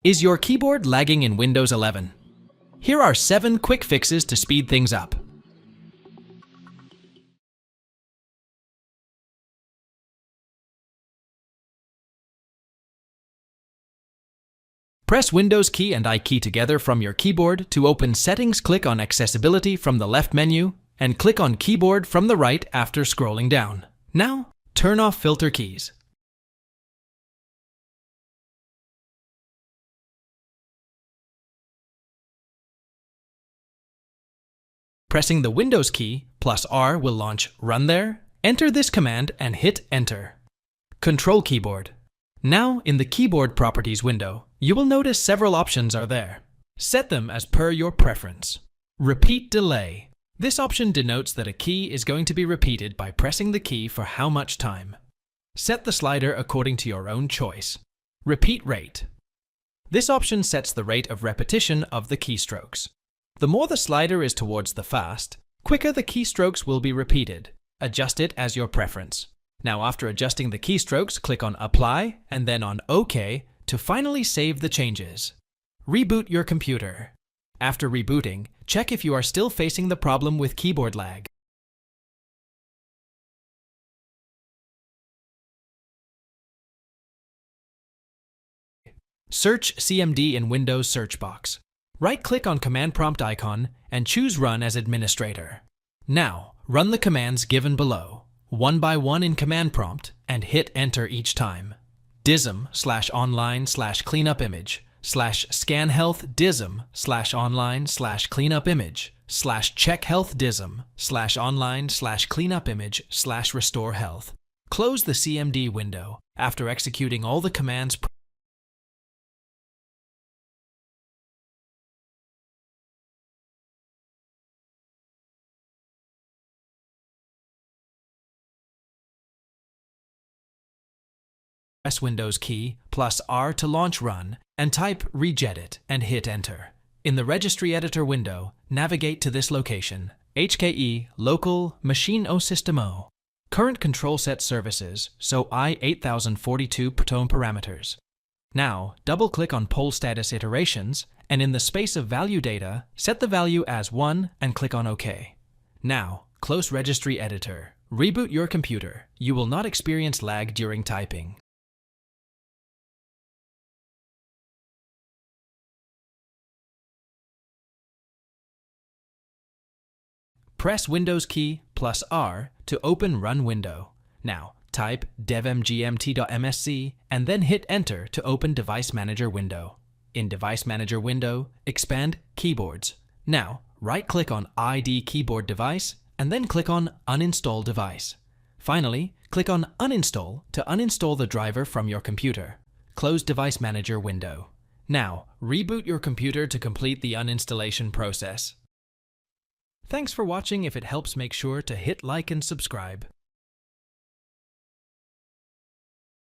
Is your keyboard lagging in Windows 11? Here are 7 quick fixes to speed things up. Press Windows key and I key together from your keyboard to open Settings. Click on Accessibility from the left menu and click on Keyboard from the right after scrolling down. Now, turn off filter keys. Pressing the Windows key plus R will launch Run There. Enter this command and hit Enter. Control Keyboard. Now, in the Keyboard Properties window, you will notice several options are there. Set them as per your preference. Repeat Delay. This option denotes that a key is going to be repeated by pressing the key for how much time. Set the slider according to your own choice. Repeat Rate. This option sets the rate of repetition of the keystrokes. The more the slider is towards the fast, quicker the keystrokes will be repeated. Adjust it as your preference. Now, after adjusting the keystrokes, click on Apply and then on OK to finally save the changes. Reboot your computer. After rebooting, check if you are still facing the problem with keyboard lag. Search CMD in Windows search box. Right-click on Command Prompt icon and choose Run as Administrator. Now, run the commands given below, one by one in Command Prompt, and hit Enter each time. DISM/online/cleanupimage /scanhealth DISM/online/cleanupimage /checkhealth DISM/online/cleanupimage /restore health. Close the CMD window after executing all the commands. Press Windows key plus R to launch Run and type Regedit and hit Enter. In the Registry Editor window, navigate to this location, HKE Local Machine O System O. Current control set services, so I8042 tone parameters. Now, double-click on Poll Status Iterations, and in the space of Value Data, set the value as 1 and click on OK. Now, close Registry Editor. Reboot your computer. You will not experience lag during typing. Press Windows key plus R to open Run window. Now, type devmgmt.msc and then hit Enter to open Device Manager window. In Device Manager window, expand Keyboards. Now, right-click on ID Keyboard Device and then click on Uninstall Device. Finally, click on Uninstall to uninstall the driver from your computer. Close Device Manager window. Now, reboot your computer to complete the uninstallation process. Thanks for watching. If it helps, make sure to hit like and subscribe.